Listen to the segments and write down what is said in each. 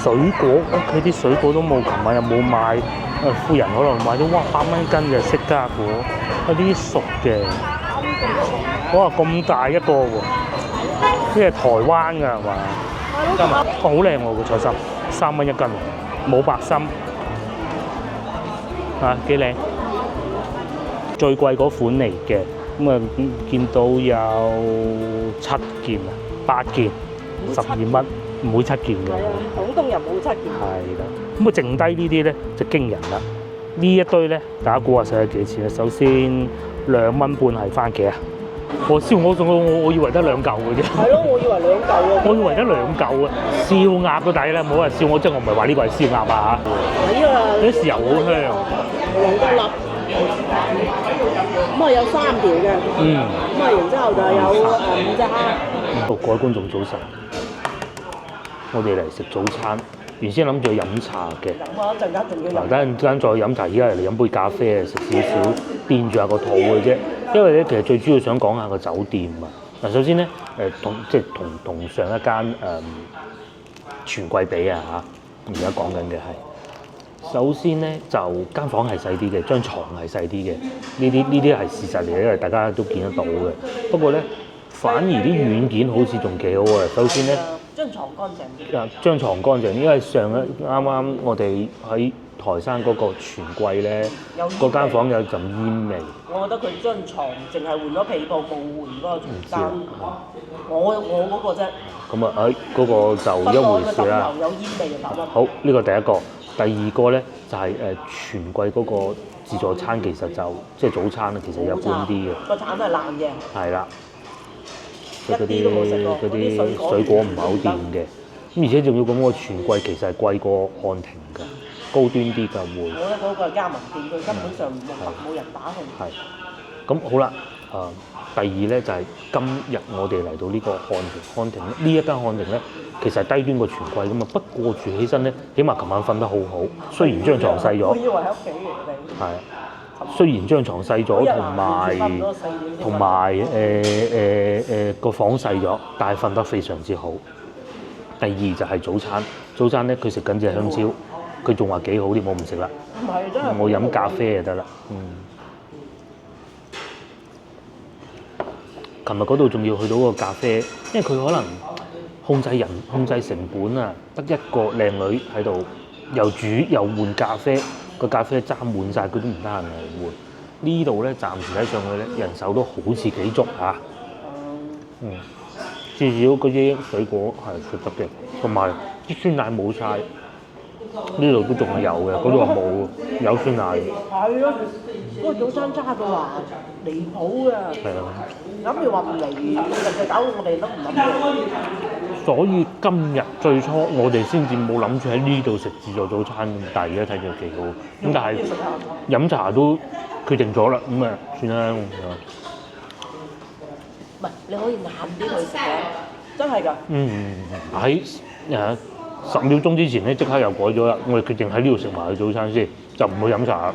水果屋企啲水果都冇，琴晚又冇買。夫人可能買咗，哇8蚊斤嘅釋迦果，啲熟嘅，哇咁大一個喎，呢係台灣㗎係嘛？加埋，好靚喎個菜心，3蚊一斤，冇白心，幾靚，最貴嗰款嚟嘅，咁啊見到有7件8件12蚊。唔會7件嘅，廣東人冇7件。係啦，咁啊剩低呢啲咧就驚人啦。呢一堆咧，大家估下使咗幾錢啊？首先2蚊半係番茄啊！我以為得2嚿嘅啫。係咯，我以為2嚿啊。我以為得2嚿啊！燒鴨都抵啦，唔好話燒我，即係我唔係話呢個係燒鴨啊嚇。係啊，啲豉油好香。黃金粒。咁啊有3條嘅。咁啊然之後就有5隻蝦。各位觀眾早晨。我哋嚟食早餐，原先諗住去飲茶嘅，飲啊！陣間仲要飲。陣間再飲茶，而家嚟飲杯咖啡啊，食少少墊住下個肚嘅啫。因為咧，其實最主要想講下個酒店啊。嗱，首先咧，同上一間全季比啊嚇，而家講緊嘅係，首先咧就間房係細啲嘅，張床係細啲嘅，呢啲係事實嚟嘅，因為大家都見得到嘅。不過咧，反而啲軟件好似仲幾好啊。首先咧。張床乾淨啲。張床乾淨，因為啱啱我哋喺台山嗰個全季咧，嗰間房有陣煙味。我覺得佢張床淨係換咗被鋪，冇換嗰個床單。我嗰個啫。咁啊，嗰個就一回事啦。有煙味就8蚊。好，呢個第一個。第二個咧就係全季嗰個自助餐，其實就即係早餐啊，其實一般啲嘅。個橙都係爛嘅。係啦。嗰啲水果唔係好掂嘅，咁而且仲要講個全季其實係貴過漢庭㗎，高端啲㗎會。我覺得嗰個係加盟店，佢根本上冇人打佢。係。咁好啦，第二咧就係今日我哋嚟到呢個漢庭呢一間漢庭咧，其實係低端過全季㗎嘛，不過住起身咧，起碼琴晚瞓得好好，雖然張床細咗。我以為喺屋企嚟。係。雖然張床細咗，同埋個房細咗，但係瞓得非常之好。第二就係早餐咧佢食緊隻香蕉，佢仲話幾好啲，我唔食啦。唔係真係。我飲咖啡就得啦。琴日嗰度仲要去到個咖啡，因為佢可能控制成本啊，得一個靚女喺度，又煮又換咖啡。個咖啡爭滿晒，佢都唔得閒嚟換。呢度咧暫時睇上去咧，人手都好似幾足嚇。至少嗰啲水果係食得嘅，同埋啲酸奶冇晒。呢度都仲係有嘅，嗰度冇，有酸奶。係咯，嗰個早餐差到話離譜啊！係啊，諗住話唔嚟，就搞到我哋都唔諗嘅。所以今日最初我哋先至冇諗住喺呢度食自助早餐，但係而家睇住幾好。咁但係飲茶都決定咗啦，咁啊算啦。唔係，你可以晏啲去食嘅，真係㗎。喺10秒鐘之前咧，即刻又改咗啦。我哋決定喺呢度食埋個早餐先，就唔去飲茶。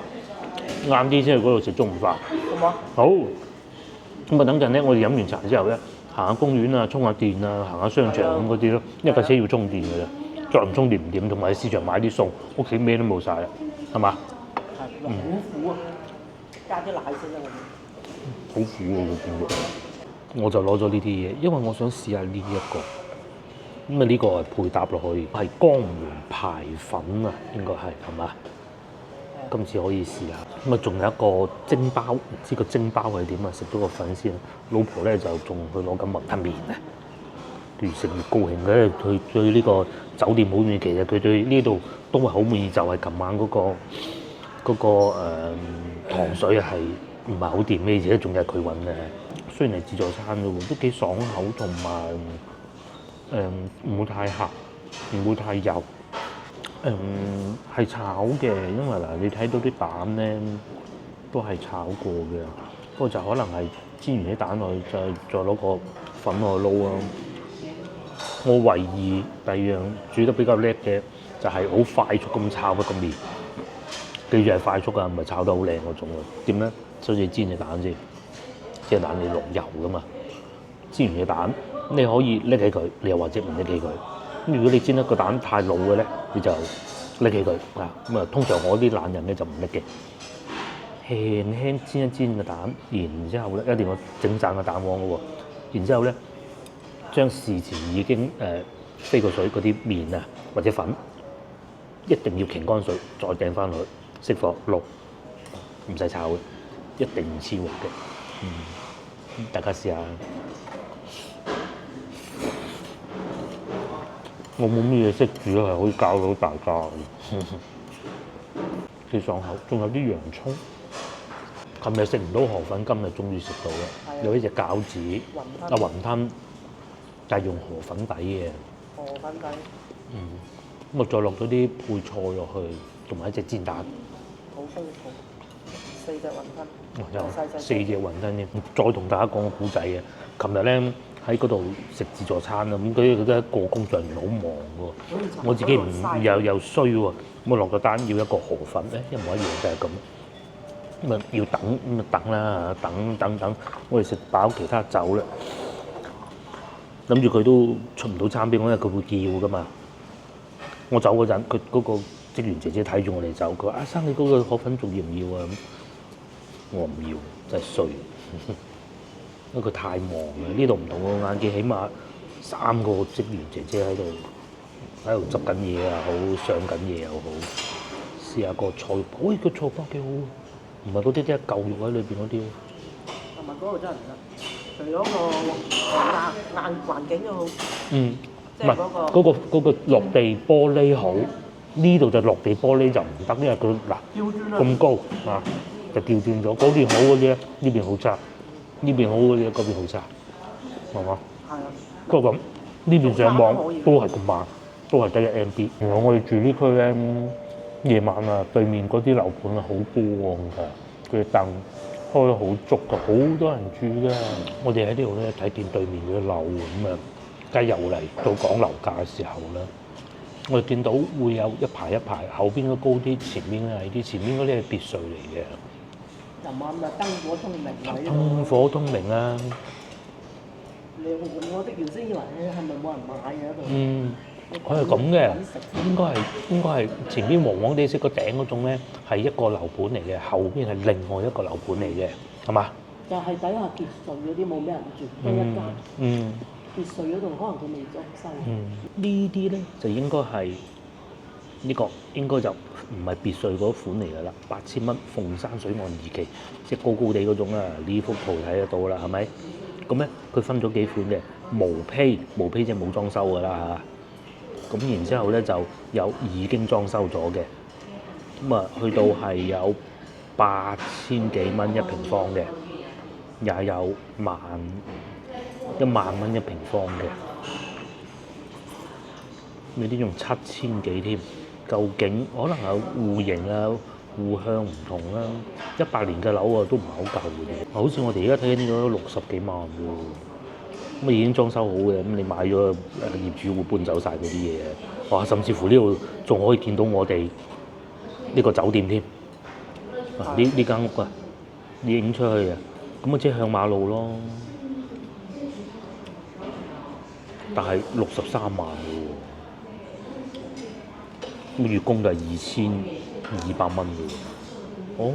晏啲先去嗰度食中午飯。好唔好？好。咁啊，等陣咧，我哋飲完茶之後咧，行下公園啊，充下電啊，行下商場咁嗰啲咯。因為架車要充電㗎啦，再唔充電唔掂。同埋喺市場買啲餸，屋企咩都冇晒啦，係嘛？係。好苦啊！加啲奶先啦，好苦喎個見到。我就攞咗呢啲嘢，因為我想試下呢一個。咁啊，呢個係配搭落去，係江門排粉啊，應該係嘛？今次可以試下。咁啊，仲有一個蒸包，唔知個蒸包係點啊？食咗個粉先。老婆咧就仲去攞緊雲吞麵啊，越食越高興嘅。佢對呢個酒店好滿意，其實佢對呢度都係好滿意，就係琴晚嗰個糖水係唔係好掂嘅，而且仲係佢揾嘅。雖然係自助餐嘅喎，都幾爽口，同埋唔會太鹹，唔會太油。係炒嘅，因為嗱你睇到啲蛋咧都係炒過嘅，不過就可能係煎完啲蛋落去，再攞個粉落去撈咯。我唯二第二樣煮得比較叻嘅就係好快速咁炒一個麵，記住係快速㗎，唔係炒得好靚嗰種喎。點咧？首先煎隻蛋先，隻蛋你落油㗎嘛，煎完隻蛋你可以拎起佢，你又或者唔拎起佢。咁如果你煎一個蛋太老嘅咧，你就拎起佢啊。咁啊，通常我啲懶人咧就唔拎嘅，輕輕煎一煎個蛋，然之後咧一定要整散個蛋黃嘅喎。然之後咧，將事前已經飛過水嗰啲麵啊或者粉，一定要擎乾水，再掟翻落去，熄火淥，唔使炒嘅，一定唔黐鑊嘅。大家試下。我冇乜嘢識煮係可以教到大家嘅，幾爽口。仲有啲洋葱。琴日食唔到河粉，今日終於食到啦！有一隻餃子，雲吞，就係用河粉底嘅。河粉底。咁我再落咗啲配菜落去，同埋一隻煎蛋。好豐富，4隻雲吞。有4隻雲吞添。再同大家講個古仔嘅。琴日咧喺嗰度食自助餐啊，咁佢哋個工作人員好忙喎，我自己唔又衰喎，咁我落個單要一個河粉咧，一模一樣就係咁。咁啊要等，咁啊等啦，等，我哋食飽其他走啦。諗住佢都出唔到餐俾我，因為佢會叫噶嘛。我走嗰陣，佢嗰個職員姐姐睇住我哋走，佢話：阿生你嗰個河粉仲要唔要啊？我唔要，真係衰。因為佢太忙啦，呢度唔同我眼見，起碼3個職員姐姐喺度執緊嘢啊，好上緊嘢又好，試下個菜，喂個菜包幾好，唔係嗰啲一嚿肉喺裏邊嗰啲。同埋嗰度真係唔得，除咗個硬環境都好。唔係嗰個落地玻璃好，呢度就落地玻璃就唔得，因為佢嗱咁高啊，就調轉咗。嗰邊好嗰啲咧，呢邊好差。呢邊好嗰啲，嗰邊好差，係嘛？係啊。不過咁，呢邊上網都係咁慢，都係得1 MB。原來我哋住呢區咧，夜晚啊，對面嗰啲樓盤啊好光㗎，佢燈開得好足㗎，好多人住㗎。我哋喺呢度咧睇見對面嗰啲樓咁啊，梗係又嚟到講樓價嘅時候啦。我哋見到會有一排一排，後邊嗰高啲，前面嗰矮啲，前面嗰啲係別墅嚟嘅。又晚咪燈火通明喺度。燈火通明啊！我的原先以為係咪冇人買嘅喺度？佢係咁嘅，應該係前邊黃黃地色個頂嗰種咧，係一個樓盤嚟嘅，後邊係另外一個樓盤嚟嘅，係嘛？就係底下別墅嗰啲冇咩人住，得一間。別墅嗰度可能佢未裝修。呢啲咧就應該係呢個應該就唔係別墅嗰款嚟㗎啦，8000蚊鳳山水岸二期，即係高高地嗰種啊！呢幅圖睇得到啦，係咪？咁咧佢分咗幾款嘅，無坯即係冇裝修㗎啦嚇。咁然之後咧就有已經裝修咗嘅，咁啊去到係有8000幾蚊一平方嘅，也有1萬蚊一平方嘅，有啲用7000幾添。究竟可能係戶型啊、戶向唔同啦，100年嘅樓啊都唔係好夠嘅，好似我哋而家睇緊呢個60幾萬喎，咁已經裝修好嘅，咁你買咗業主會搬走晒嗰啲嘢，哇！甚至乎呢度仲可以見到我哋呢個酒店添，呢間屋啊，影出去啊，咁啊即係向馬路咯，但係63萬喎。月供就係2200蚊嘅喎，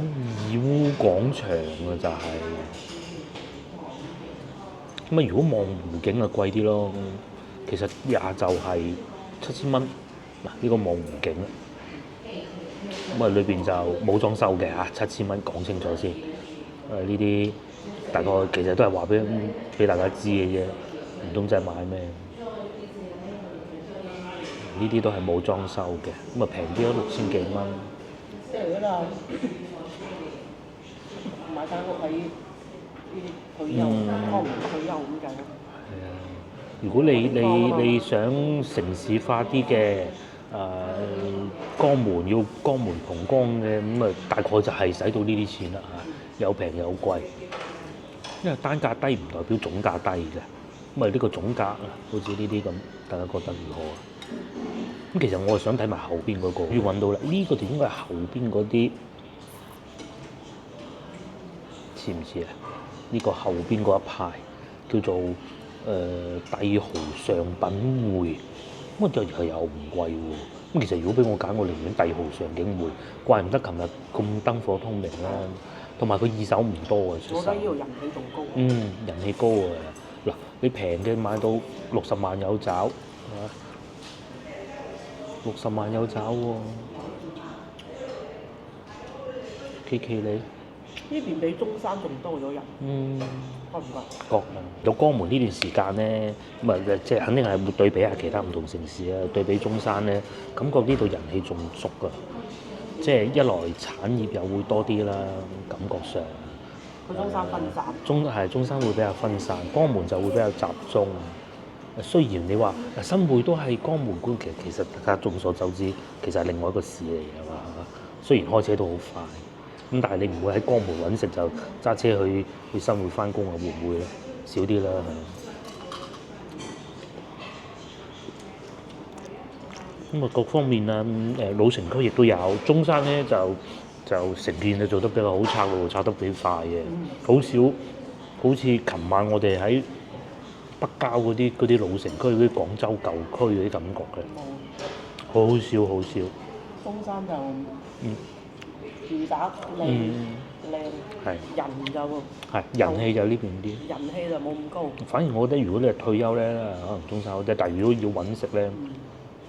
義烏廣場啊就係，咁啊如果望湖景啊貴啲咯，其實也就係7000蚊，嗱呢個望湖景，咁啊裏邊就冇裝修嘅嚇，7000蚊講清楚先，呢啲大概其實都係話俾大家知嘅啫，唔通真係買咩？呢啲都係冇裝修嘅，咁啊平啲咯，6000幾蚊。即係如果啦，買間屋喺呢啲退休，可能退休咁計。係啊，如果你想城市化啲嘅，江門要江門同江嘅，咁啊大概就係使到呢啲錢啦嚇，有平有貴。因為單價低唔代表總價低嘅，咁啊呢個總價啊，好似呢啲咁，大家覺得如何啊？咁其實我係想睇埋後邊嗰個，終於揾到啦！呢個就應該係後邊嗰啲，似唔似啊？呢個後邊嗰一排叫做帝豪上品匯，咁就又唔貴喎。咁其實如果俾我揀，我寧願帝豪上境匯，怪唔得琴日咁燈火通明啦。同埋佢二手唔多啊，出售。我覺得呢度人氣仲高。人氣高啊！嗱，你平嘅買到60萬有找，係嘛？60萬有找喎，KK 你。呢邊比中山仲多咗人。覺唔覺？覺啊！有江門呢段時間咧，咁啊即係肯定係會對比下其他唔同城市啊，對比中山咧，感覺呢度人氣仲足噶。即係一來產業又會多啲啦，感覺上。佢中山分散。中山會比較分散，江門就會比較集中。雖然你話新會都係江門觀，其實大家眾所周知，其實係另外一個市嚟㗎嘛。雖然開車都好快。咁但係你唔會喺江門揾食就揸車去新會翻工啊？會唔會咧？少啲啦。咁啊，各方面啊，老城區亦都有，中山咧就城建就做得比較好，拆路拆得比較快嘅，好似琴晚我哋喺北郊嗰啲老城區嗰啲廣州舊區嗰啲感覺嘅，好少。中山就住宅靚，係人氣就呢邊啲，人氣就冇咁高。反而我覺得如果你係退休咧，可能中山好啲，但係如果要揾食咧，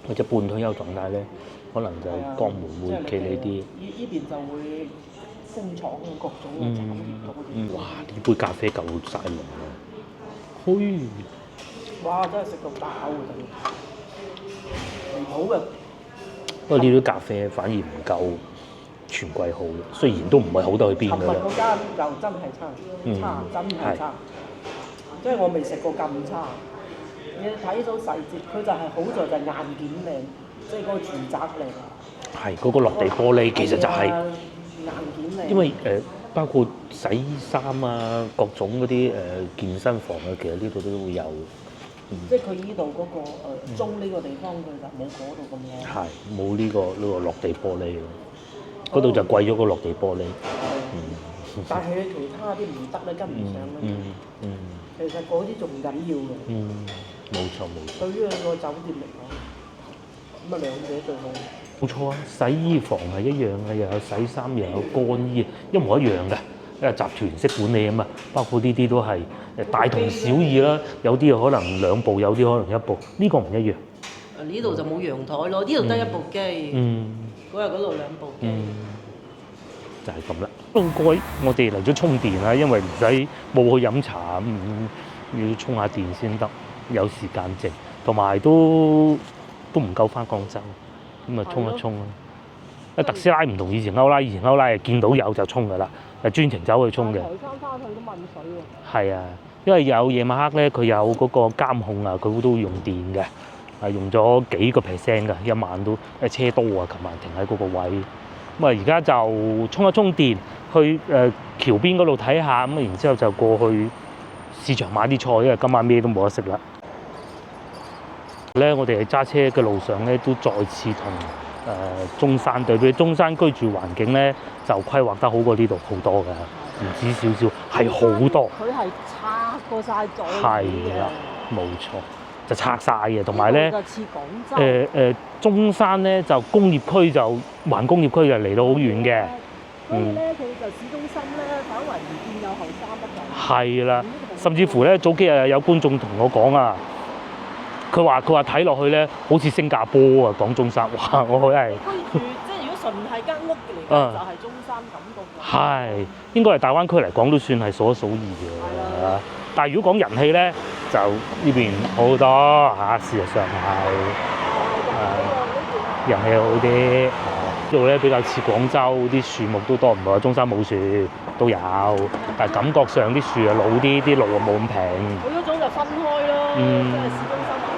或者半退休狀態咧，可能就江門會企理啲。呢邊就會工廠各種嘅產業多啲。哇！呢杯咖啡夠晒濃啊！嘿！哇！真係食到飽啊！真係，唔好嘅。不過呢啲咖啡反而唔夠全季好，雖然都唔係好得去邊㗎啦。琴日嗰間就真係差，真係差。即係我未食過咁差。你睇到細節，佢就係好在就硬件靚，即係嗰個住宅靚。係嗰個落地玻璃其實就係硬件靚。因為包括洗衣衫啊，各種嗰啲健身房啊，其實呢度都會有。即係佢依度嗰個租呢個地方，佢就冇嗰度咁靚。係冇呢個落地玻璃咯，嗰度就貴咗個落地玻璃。但係其他啲唔得咧，跟唔上咧。其實嗰啲仲緊要嘅。冇錯。對於個酒店嚟講，咁啊兩者最好。冇錯啊，洗衣房係一樣嘅，又有洗衫又有乾衣，一模一樣嘅。因為集團式管理啊嘛，包括呢啲都係大同小異啦。有啲可能2部，有啲可能1部，呢個唔一樣。呢度就冇陽台咯，呢度得1部機。嗰日嗰度2部機。就係咁啦。各位，我哋嚟咗充電啦，因為唔使冇去飲茶要充下電先得，有時間剩，同埋都唔夠翻廣州，咁啊充一充啦。特斯拉唔同以前歐拉係見到有就充㗎啦，係專程走去充嘅。台山翻去都問水喎。係啊，因為有夜晚黑咧，佢有嗰個監控啊，佢都會用電嘅，係用咗幾個%㗎，一晚都車多啊，琴晚停喺嗰個位。咁啊，而家就充一充電，去橋邊嗰度睇下，咁然之後就過去市場買啲菜，因為今晚咩都冇得食啦。咧，我哋喺揸車嘅路上咧，都再次同中山對比，中山居住環境咧就規劃得好過呢度好多㗎，唔止少少，係好多。佢係拆過晒咗嘅。係啦，冇錯，就拆晒嘅，同埋咧就似廣州。中山咧就工業區就環工業區就離到好遠嘅。所以咧，佢就市中心咧，反為唔見有後生得滯。係啦，甚至乎咧，早幾日有觀眾同我講啊。佢話睇落去咧，好似新加坡啊，講中山，哇！我真係居住，即係如果純係間屋嚟講，就係中山感覺。係，應該係大灣區嚟講都算係數一數二嘅。但係如果講人氣咧，就呢邊好好多嚇，事實上係人氣好啲。呢度咧比較似廣州，啲樹木都多，唔係話中山冇樹都有，但係感覺上啲樹啊老啲，啲路啊冇咁平。佢嗰種就分開咯，即係市中心還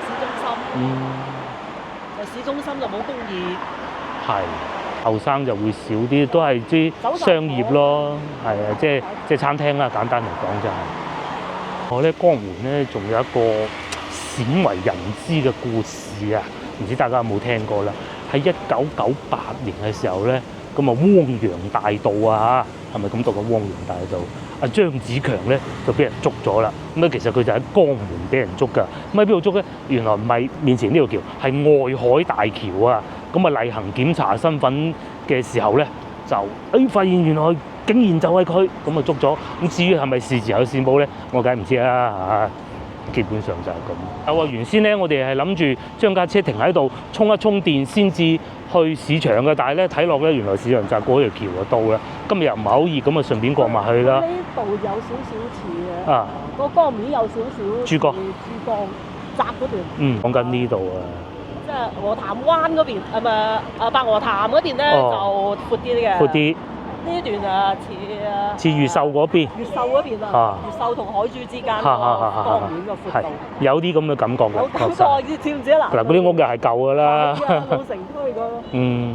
市中心。市中心就冇工業。係，後生就會少啲，都係啲商業咯，係啊，即係餐廳啦，簡單嚟講就係。我咧江門咧仲有一個鮮為人知嘅故事啊，唔知大家有冇聽過啦？喺1998年嘅時候咧，咁啊汪洋大盜啊嚇，係咪咁讀嘅汪洋大盜？阿張子強咧就俾人捉咗啦。咁其實佢就喺江門俾人捉㗎。咁喺邊度捉咧？原來唔係面前呢條橋，係外海大橋啊。咁啊例行檢查身份嘅時候咧，就發現原來竟然就係佢，咁啊捉咗。咁至於係咪事前有線報咧，我梗係唔知啦嚇。基本上就係咁。有啊，原先咧我哋係諗住將架車停喺度充一充電先至去市場嘅，但係咧睇落咧原來市場就係過條橋就到啦。今日又唔係好熱，咁啊順便過埋去啦。呢度有少少似嘅，啊，個江面有少少珠江窄嗰段。講緊呢度啊。即係鵝潭灣嗰邊，白鵝潭嗰邊咧就闊啲嘅。闊啲。呢段似越秀嗰邊。越秀嗰邊啊，越秀同海珠之間個江面個闊度。有啲咁嘅感覺嘅。有感覺，知唔知啊？嗱，嗰啲屋又係舊㗎啦。係啊，老城區嗰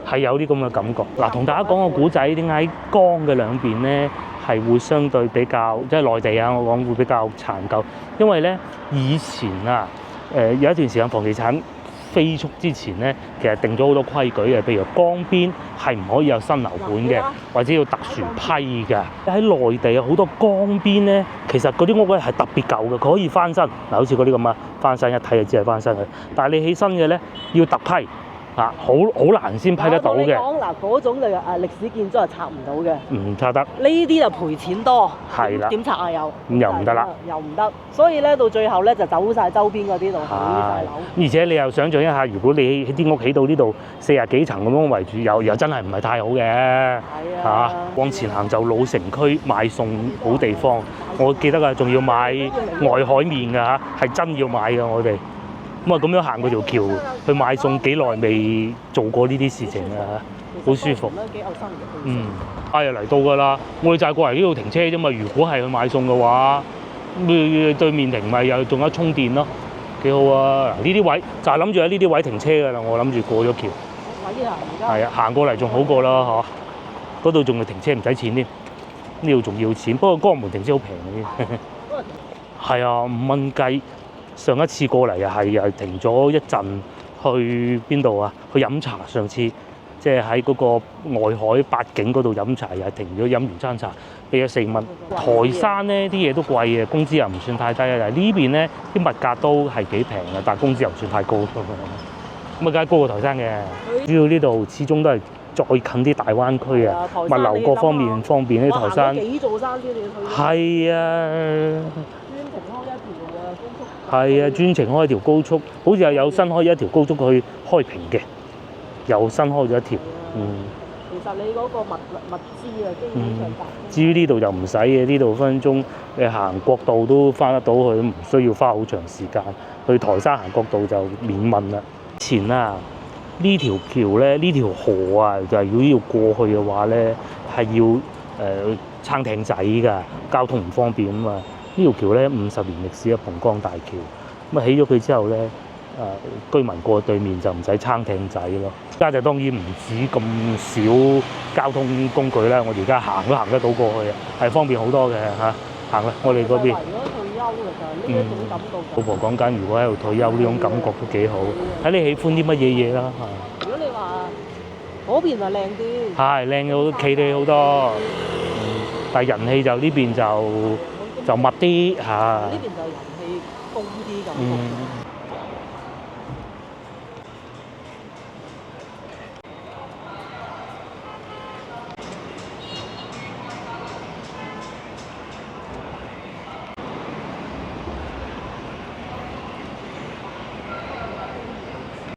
係有啲咁嘅感覺。嗱，同大家講個古仔，點解江嘅兩邊咧係會相對比較，即係內地啊，我講會比較殘舊，因為咧以前啊，有一段時間房地產飛速之前咧，其實定咗好多規矩嘅，譬如江邊係唔可以有新樓盤嘅，或者要特殊批嘅。喺內地啊，好多江邊咧，其實嗰啲屋咧係特別舊嘅，佢可以翻新。嗱，好似嗰啲咁啊，翻新一睇就知係翻新嘅。但係你起新嘅咧，要特批。好難先批得到嘅。講嗱，嗰種嘅歷史建築係拆唔到嘅，唔拆得。呢啲就賠錢多。係啦。點拆啊？又唔得啦。又唔得，所以咧到最後咧就走晒周邊嗰啲度起晒樓。而且你又想象一下，如果你啲屋起到呢度40幾層咁樣圍住，又真係唔係太好嘅。係啊。往前行就老城區買餸好地方，我記得啊，仲要買外海麵㗎嚇，係真要買㗎我哋。咁樣行過條橋去買餸，幾耐未做過呢啲事情啊？好舒服。幾有生活。又嚟到㗎啦！我哋就係過嚟呢度停車啫嘛。如果係去買餸嘅話，對面停咪又仲有充電咯，幾好啊！嗱，呢啲位就係諗住喺呢啲位停車㗎啦。我諗住過咗橋。係啊，行過嚟仲好過啦嚇。嗰度仲係停車唔使錢添，呢度仲要錢。不過江門停車好平嘅啫。係啊，5蚊雞。上一次過嚟又係停咗一陣，去邊度啊？去飲茶。上次即係喺嗰個外海八景嗰度飲茶，又係停咗飲完餐茶，俾咗4蚊。台山咧啲嘢都貴嘅，工資又唔算太低啊。但係呢邊咧啲物價都係幾平嘅，但係工資又唔算太高。咁啊，梗係高過台山嘅。主要呢度始終都係再近啲大灣區啊，物流各方面方便啲。台山幾座山先你去？係啊。係啊，專程開一條高速，好似有新開一條高速去開平嘅，又新開咗一條。其實你嗰個物資啊，基本上至於呢度就唔使嘅，呢度分分鐘你行國道都翻得到去，唔需要花好長時間。去台山行國道就免問啦。前啊，呢條橋咧，呢條河啊，就係如果要過去嘅話咧，係要撐艇仔㗎，交通唔方便啊嘛。呢條橋咧50年歷史嘅蓬江大橋，咁啊起咗佢之後咧，居民過對面就唔使撐艇仔咯。而家就當然唔止咁少交通工具啦，我哋而家行都行得到過去啊，係方便好多嘅嚇。行啦，我哋嗰邊。如果退休嘅就呢種感覺。老婆講緊，如果喺度退休呢種感覺都幾好。睇你喜歡啲乜嘢嘢啦嚇。如果你話嗰邊就靚啲。係靚到企地好多，但係人氣就呢邊就密啲嚇。呢邊就人氣高啲咁。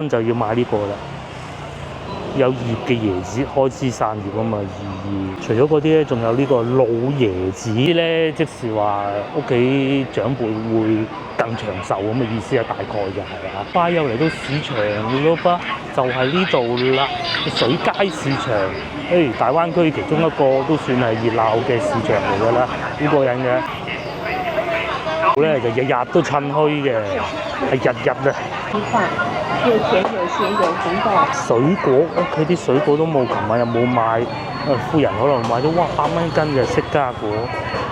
就要買呢個啦，有葉嘅椰子開枝散葉啊嘛，除咗嗰啲咧，仲有呢個老椰子咧，即是話屋企長輩會更長壽咁嘅意思啊，大概就係啊。快又嚟到市場咯噃，就係呢度啦，水街市場，大灣區其中一個都算係熱鬧嘅市場嚟㗎啦，好過癮嘅。咧就日日都趁墟嘅，係日啊。有甜有鹹有紅豆。水果屋企啲水果都冇，琴晚又冇買。夫人可能買咗8蚊斤嘅釋迦果，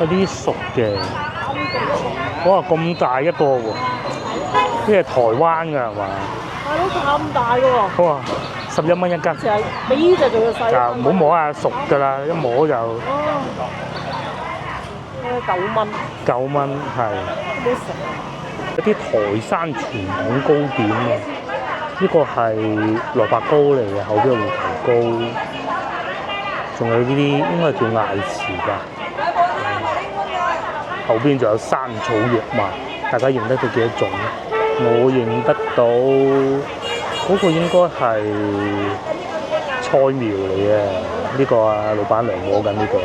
啲熟嘅。哇，咁大一個喎！呢係台灣㗎係嘛？大佬咁大㗎喎！哇， 11蚊一斤。就係比呢隻仲要細。就唔好摸下熟㗎啦，一摸就哦，9蚊。9蚊係。好食。有啲台山傳統糕點啊，呢個係蘿蔔糕嚟嘅，後邊有芋頭糕，仲有呢啲應該係叫艾糍㗎。後邊仲有山草藥賣，大家認得到幾多種咧？我認得到嗰個應該係菜苗嚟嘅，呢個啊老闆娘摸緊呢個。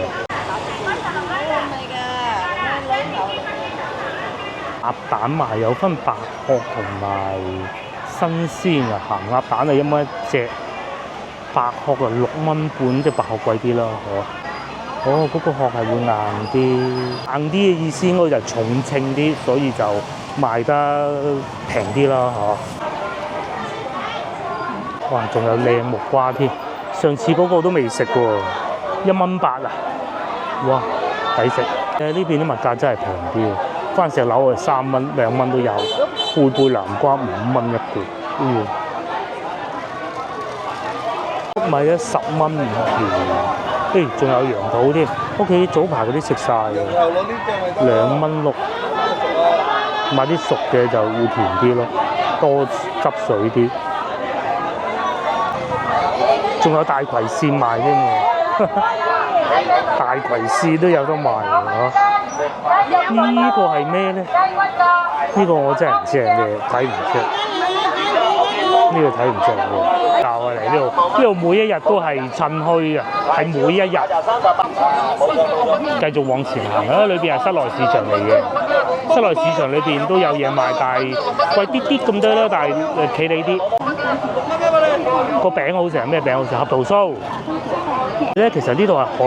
鴨蛋賣有分白殼同埋新鮮嘅鹹鴨蛋係1蚊一隻，白殼啊6蚊半，即係白殼貴啲啦，哦，嗰個殼係會硬啲，硬啲嘅意思應該就係重稱啲，所以就賣得平啲啦，哇，仲有靚木瓜添，上次嗰個都未食喎，1蚊8啊，哇，抵食！呢邊啲物價真係平啲，番石榴係3蚊、2蚊都有，貝貝南瓜5蚊一個，米啊10蚊5條，仲有羊肚添，屋企早排嗰啲食晒嘅，2蚊6，買啲熟嘅就會甜啲咯，多汁水啲。仲有大葵扇賣添喎，大葵扇都有得賣喎。呢個係咩咧？呢個我真係唔知係咩，睇唔出。呢個睇唔出係咩？教我嚟呢度每一日都係趁墟嘅，係每一日。繼續往前行啦，裏邊係室內市場嚟嘅。室內市場裏邊都有嘢賣，但係貴啲啲咁多啦，但係企理啲。個餅好食係咩餅好食？合桃酥。咧其實呢度係好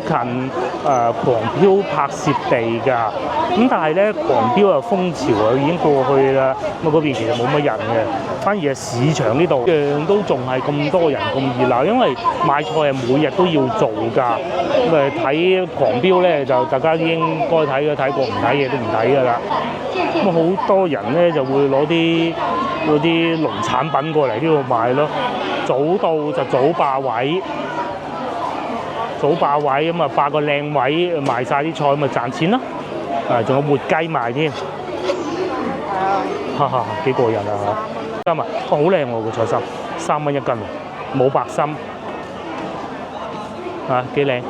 近狂飆拍攝地㗎，咁但係咧狂飆啊風潮啊已經過去啦，咁嗰邊其實冇乜人嘅，反而係市場呢度樣都仲係咁多人咁熱鬧，因為買菜係每日都要做㗎，咁睇狂飆咧就大家應該睇嘅，睇過唔睇嘢都唔睇㗎啦，咁好多人咧就會攞啲嗰啲農產品過嚟呢度買咯，早到就早霸位。早霸位咁啊，霸個靚位賣晒啲菜，咪賺錢咯。仲有活雞賣添，哈哈幾過癮啊！啱啊，好靚喎個菜心，3蚊一斤喎，冇白心，幾靚。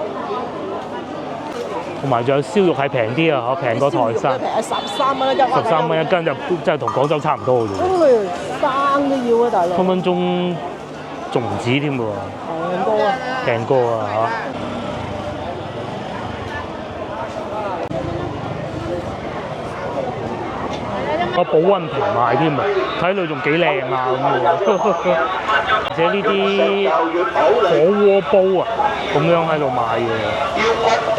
同埋仲有燒肉係平啲啊，平過台山。13蚊一斤。13蚊一斤就真係同廣州差唔多嘅啫。生都要啊，大佬。分分鐘仲唔止添喎。平過啊！平過啊嚇！個保溫瓶賣添啊，睇落仲幾靚啊咁喎，而且呢啲火鍋煲啊咁樣喺度賣嘅，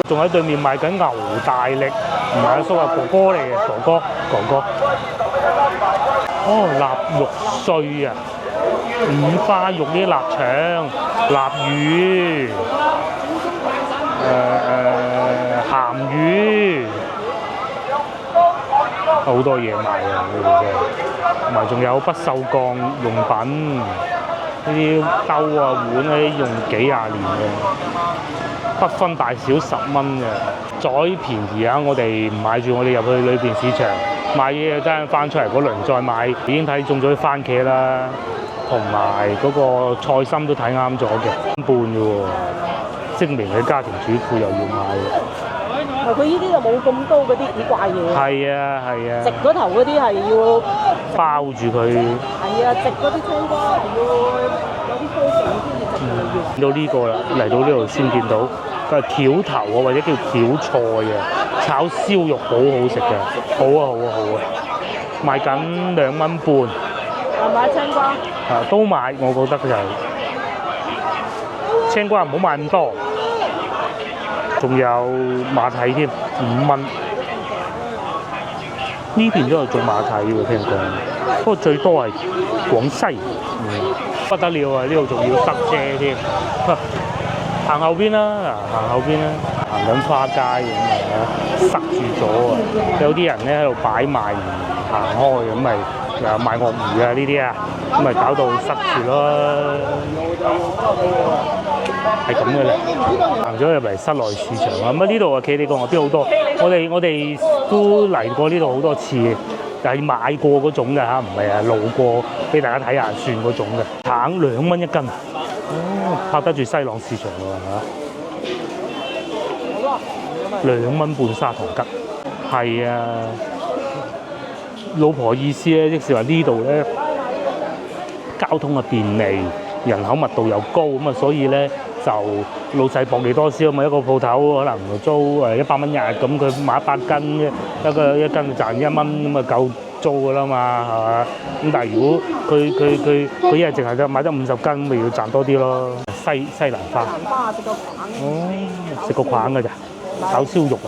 仲喺對面賣緊牛大力，唔係阿叔啊，哥哥嚟嘅，哥哥。哦，臘肉碎啊，五花肉啲臘腸、臘魚、鹹魚。好多嘢賣啊！呢度真係，同埋仲有不鏽鋼用品，呢啲兜啊碗嗰啲用幾廿年嘅，不分大小10蚊嘅，再便宜啊！我哋唔買住，我哋入去裏邊市場買嘢，真係翻出嚟嗰輪再買，已經睇中咗啲番茄啦，同埋嗰個菜心都睇啱咗嘅，半嘅喎，證明佢家庭主婦又要買嘅。佢呢啲就冇咁多嗰啲古怪嘢。係啊。直嗰頭嗰啲係要包住佢。係啊，直嗰啲青瓜係要有啲科技先至直嚟嘅。到呢個啦，嚟到呢度先見到，佢係條頭啊，或者叫條菜啊，炒燒肉好好食嘅，好啊，賣緊2蚊半。買青瓜？都買，我覺得就青瓜唔好買咁多。仲有馬蹄添，5蚊。呢邊都有種馬蹄喎，聽講。不過最多係廣西，不得了啊！呢度仲要塞車添。行後邊啦，行緊花街咁啊，塞住咗啊！有啲人咧喺度擺賣唔行開，咁咪又賣鱷魚啊呢啲啊，咁咪搞到塞住咯。係咁嘅咧，行咗入嚟室內市場啊！咁啊呢度啊企理個外邊好多，我哋都嚟過呢度好多次，但係買過嗰種嘅嚇，唔係路過俾大家睇下算嗰種嘅。橙2蚊一斤，拍得住西朗市場喎嚇，2蚊半砂糖桔，係啊！老婆意思咧，即是話呢度咧交通啊便利，人口密度又高，咁啊所以咧。就老細薄利多銷，咁一個鋪頭可能租100蚊日，咁佢買100斤，一斤賺1蚊，咁啊夠租㗎啦嘛，係嘛？咁但係如果佢一日淨係得買得50斤，咪要賺多啲咯。西蘭花，食個框，食個框㗎咋？炒燒肉啊，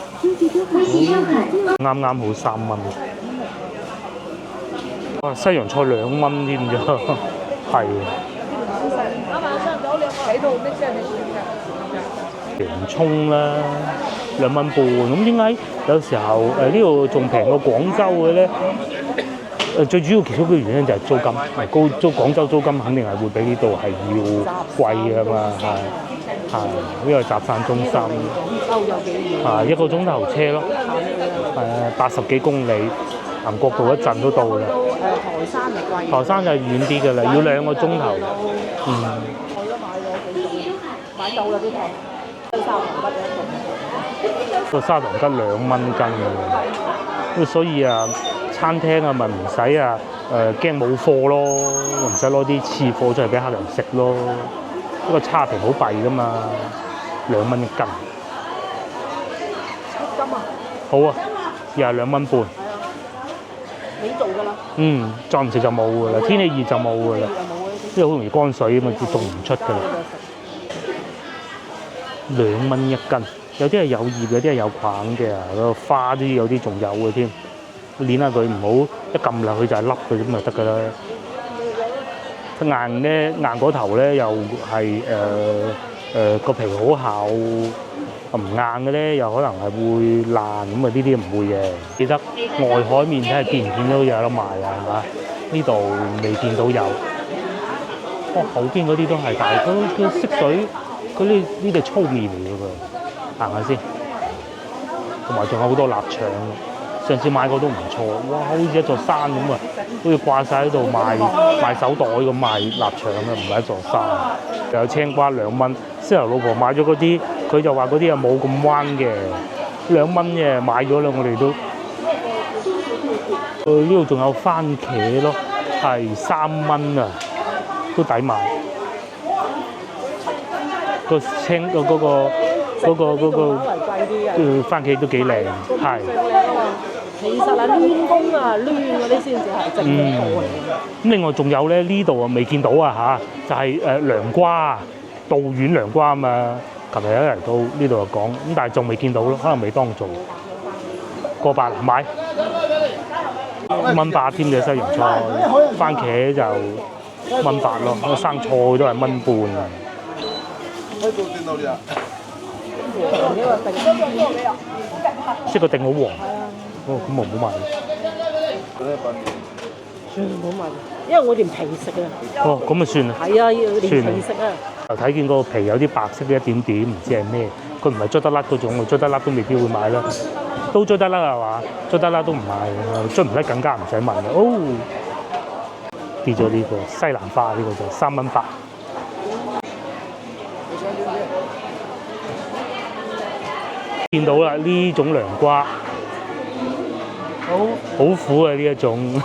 啱啱好3蚊。哇！西洋菜2蚊添啫，係。洋葱啦，2蚊半，咁點解有時候呢度仲平過廣州嘅咧？最主要其中一個原因就係租金，廣州租金肯定係會比呢度係要貴㗎嘛，係呢個集散中心，1個鐘頭車咯，80幾公里，行國道1陣都到啦。台山就遠啲㗎啦，要2個鐘頭。買到啦啲糖，個砂糖桔2蚊斤嘅，所以啊，餐廳啊咪唔使啊驚冇貨咯，唔使攞啲次貨出嚟俾客人食咯。呢個差評好弊噶嘛，2蚊一斤。金啊！好啊，又係2蚊半。你做㗎啦？再唔食就冇㗎啦，天氣熱就冇㗎啦，因為好容易乾水啊嘛，種唔出㗎啦。2蚊一斤，有啲係有葉，有啲係有梗嘅，個花啲有啲仲有嘅添。捏下佢，唔好一撳落去就係粒嘅咁就得㗎啦。硬咧，硬嗰頭咧又係個皮好厚，唔硬嘅咧又可能係會爛，咁啊呢啲唔會嘅。記得外海面睇下見唔見到有得賣啊？係嘛？呢度未見到有。後邊嗰啲都係，但係佢色水。佢呢啲粗麵嚟嘅喎，行下先。同埋仲有好多臘腸，上次買過都唔錯。哇，好似一座山咁啊，好似掛晒喺度賣手袋咁賣臘腸啊，唔係一座山。又有青瓜2蚊，先頭老婆買咗嗰啲，佢就話嗰啲啊冇咁彎嘅，2蚊嘅買咗啦，我哋都。呢度仲有番茄咯，係3蚊啊，都抵買。個番茄都幾靚，係。其實啊，攣工啊，攣嗰啲先至係正貨嚟嘅。咁另外仲有咧，呢度啊未見到啊嚇，就係涼瓜，道丸涼瓜啊嘛。琴日有人到呢度就講，咁但係仲未見到咯，可能未當造。過百買，1蚊8添嘅西洋菜，番茄就1蚊8咯，生菜都係1蚊半啊。即係個定好黃，咁我唔好買。唔好買，因為我連皮食啊。咁咪算啦。係啊，要連皮食啊。就睇見個皮有啲白色嘅一點點，唔知係咩。佢唔係捽得甩嗰種，捽得甩都未必會買啦。都捽得甩係嘛？捽得甩都唔買，捽唔甩更加唔使問啦。跌咗呢個西蘭花，呢個就3蚊8。見到啦，呢種涼瓜好苦啊！呢一種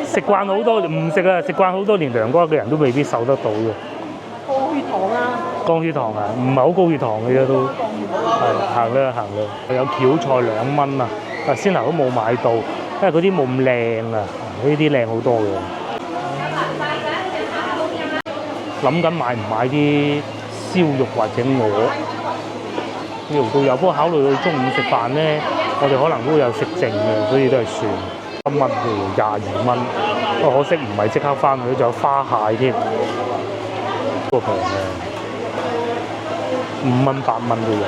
食慣好多唔食啊，食慣好多年涼瓜嘅人都未必受得到嘅。高血糖啊！高血糖啊，唔係好高血糖嘅啫都。係行啦。有蕎菜2蚊啊，但先頭都冇買到，因為嗰啲冇咁靚啊，呢啲靚好多嘅。諗緊買唔買啲燒肉或者鵝？呢度都有，不過考慮到中午食飯咧，我哋可能都有食剩嘅，所以都係算1蚊嘅22蚊。不過可惜唔係即刻翻去，仲有花蟹添，都平嘅，5蚊8蚊都有。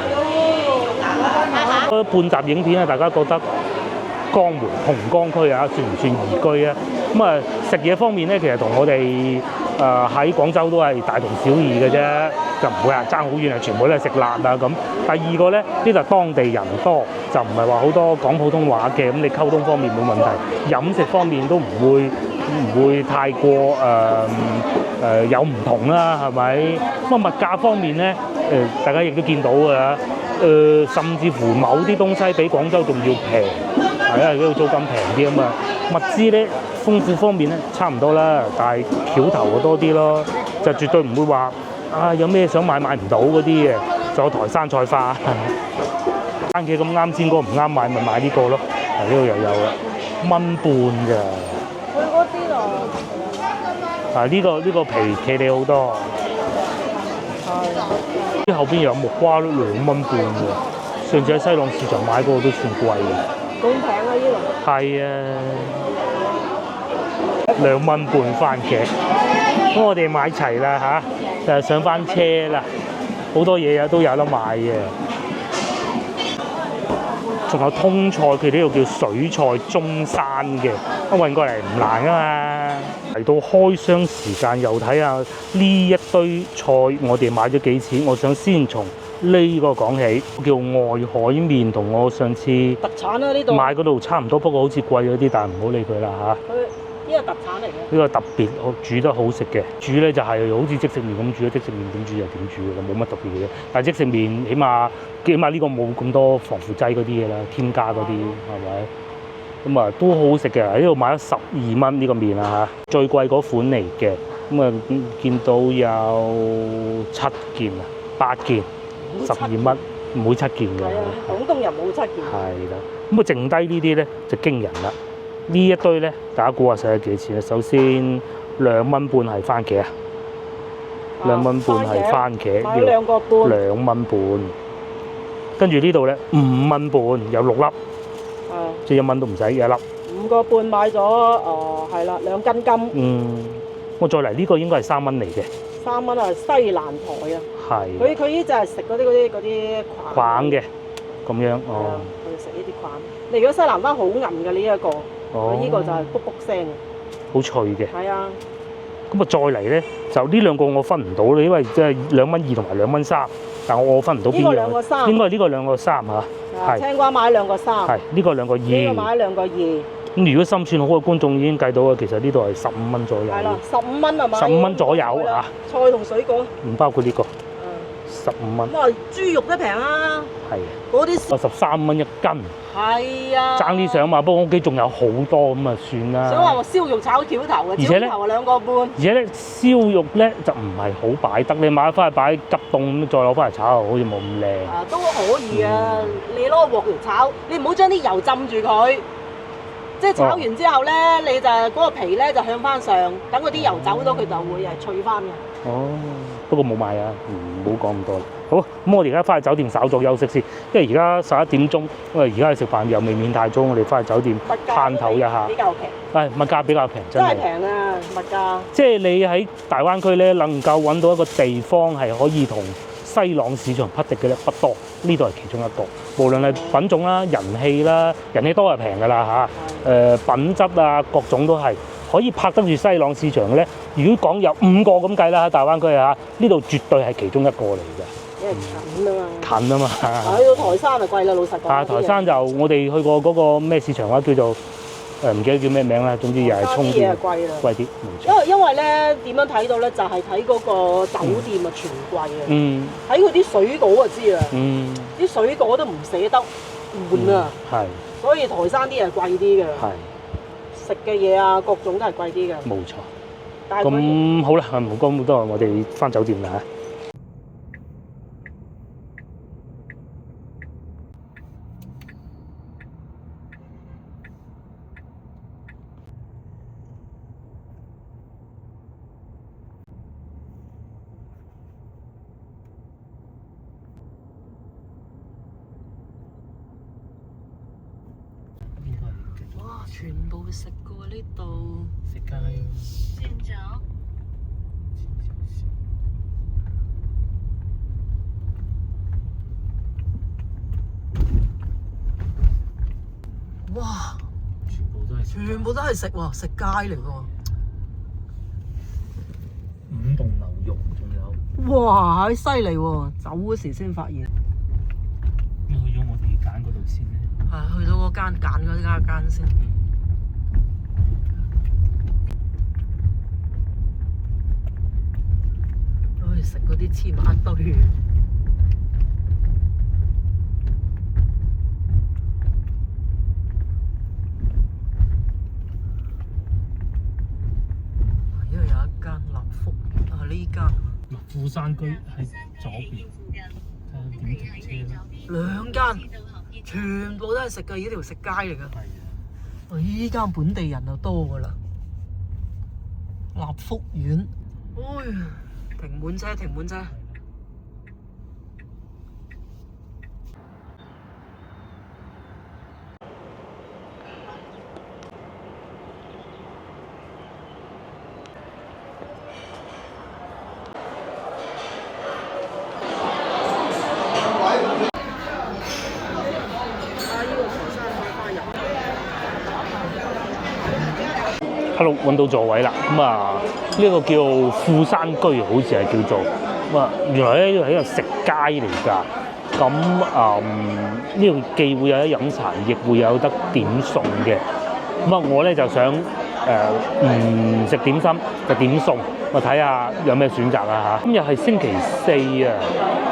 半集影片啊，大家覺得江門紅江區啊，算唔算宜居啊？咁啊食嘢方面咧，其實同我哋喺廣州都係大同小異嘅啫，就唔會話爭好遠啊，全部都係食辣啊咁。第二個咧，呢度當地人多，就唔係話好多講普通話嘅，咁你溝通方面冇問題，飲食方面都唔會太過有唔同啦，係咪？咁啊物價方面咧，大家亦都見到㗎啦，甚至乎某啲東西比廣州仲要平，係因為嗰度租金平啲啊嘛。物資咧豐富方面咧差唔多啦，但係橋頭就多啲咯，就絕對唔會話有咩想買唔到嗰啲嘅，仲有台山菜花，番茄咁啱先嗰個唔啱買，咪買呢個咯。呢度又有啦，1.5蚊咋。佢嗰啲咯。呢個皮企理好多。係。後邊又有木瓜都2.5蚊喎，上次喺西朗市場買嗰個都算貴嘅。咁平啊！呢度。係啊，2.5蚊番茄。咁我哋買齊啦嚇，就上翻車啦。好多嘢都有得買嘅。仲有通菜，佢呢度叫水菜中山嘅，運過嚟唔難噶嘛。嚟到開箱時間，又睇下呢一堆菜，我哋買咗幾錢？我想先從呢個講起，叫外海麵，同我上次特產啦呢度買嗰度差唔多，不過好似貴咗啲，但係唔好理佢啦嚇。呢個特產嚟嘅。呢個特別煮得好食嘅，煮咧就係好似即食麵咁煮，即食麵點煮就點煮嘅啦，冇乜特別嘅嘢。但係即食麵起碼呢個冇咁多防腐劑嗰啲嘢啦，添加嗰啲係咪？咁啊都好好食嘅。喺呢度買咗12蚊呢個麵啊嚇，最貴嗰款嚟嘅。咁啊見到有7件啊，8件12蚊，唔會7件嘅。係啊，廣東人冇7件。係啦，咁啊剩低呢啲咧就驚人啦。呢一堆咧，大家估下使咗幾錢啊？首先2.5蚊係番茄啊，2.5蚊係番茄，買2個半2.5蚊。跟住呢度咧5.5蚊有6粒，即係1蚊都唔使1粒。5個半買咗係啦2斤金。我再嚟呢個應該係3蚊嚟嘅。3蚊啊，西蘭台啊。係。佢呢就係食嗰啲框嘅，咁樣哦。佢食呢啲框。你如果西蘭花好韌嘅呢一個。呢個就係卜卜聲嘅，好脆嘅。係啊。咁啊，再嚟咧，就呢兩個我分唔到咧，因為即係2.2蚊同埋2.3蚊，但我分唔到邊樣。呢個2個3。應該係呢個2個3嚇。係。青瓜買2個3。係。呢個2個2。呢個買2個2。咁如果心算好嘅觀眾已經計到啊，其實呢度係15蚊左右。係啦，15蚊係嘛？15蚊左右啊。菜同水果。唔包括呢個。15蚊。哇！豬肉都平啊。係。嗰啲13蚊1斤。係啊。爭啲相嘛，不過屋企仲有好多咁啊，算啦。想話燒肉炒橋頭嘅，橋頭2個半。而且咧燒肉咧就唔係好擺得，你買翻去擺急凍咁，再攞翻嚟炒，好似冇咁靚。都可以啊，你攞個鑊嚟炒，你唔好將啲油浸住佢。即係炒完之後咧，你就嗰個皮咧就向翻上，等嗰啲油走咗，佢就會係脆翻嘅。哦，不過冇買啊，唔好講咁多啦。好，咁我哋而家翻去酒店稍作休息先，因為而家11點鐘，因為而家去食飯又未免太早，我哋翻去酒店探頭一下。比較平。物價比較平，真係。真係平啊，物價。即係你喺大灣區咧，能夠揾到一個地方係可以同西朗市場匹敵嘅咧，不多。呢度係其中一個。無論係品種啦、人氣啦，人氣多係平㗎啦嚇。品質啊，各種都係可以拍得住西朗市場嘅咧。如果講有5個咁計啦，喺大灣區嚇，呢度絕對係其中一個嚟嘅。因為近啊嘛。近啊嘛。去到台山就貴啦，老實講。台山就我哋去過嗰個咩市場話叫做唔記得叫咩名啦，總之又係充電。啲嘢貴啦。貴啲。因為咧點樣睇到咧，就係睇嗰個酒店啊，全貴啊。睇佢啲水果就知啦。啲水果都唔捨得換啊。係。所以台山啲嘢貴啲嘅。係。食嘅嘢啊，各種都係貴啲嘅。冇錯。咁好啦，唔好講咁多，我哋翻酒店啦嚇。哇！全部食過呢度。食街。先走。哇！全部都係食喎，食街嚟喎。5棟牛肉仲有。哇！犀利喎，走嗰時先發現。去咗我哋揀嗰度先咧。係去到嗰間揀嗰間先。去食嗰啲黐埋一堆。因為有一間立福啊，呢間。富山居喺左邊，睇下點停車啦。2間，全部都係食嘅，呢條食街嚟㗎。係啊。呢間本地人就多㗎啦。立福苑，哎呀，停滿車，停滿車。Hello，揾到座位啦。咁啊，呢個叫富山居，好似係叫做。咁啊，原來咧呢個係一個食街嚟㗎。咁呢度既會有得飲茶，亦會有得點餸嘅。咁啊，我咧就想唔食點心，就點餸。我睇下有咩選擇啊嚇。今日係星期4啊，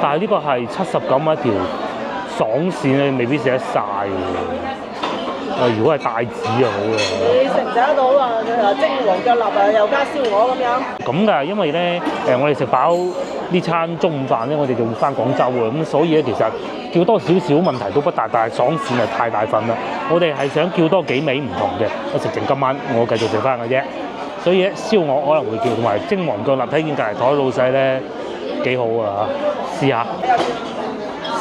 但係呢個係79蚊一條爽線咧，未必食得晒喎。如果係帶子就好嘅。你食唔食得到啊？蒸黃腳臘啊，又加燒鵝咁樣。咁㗎，因為咧我哋食飽呢餐中午飯咧，我哋就會翻廣州啊，咁所以咧其實叫多少少問題都不大，但係爽線係太大份啦。我哋係想叫多幾味唔同嘅，我食剩今晚我繼續食翻嘅啫。所以咧燒鵝可能會叫，同埋蒸黃腳臘睇見隔離台老細咧幾好啊，試下。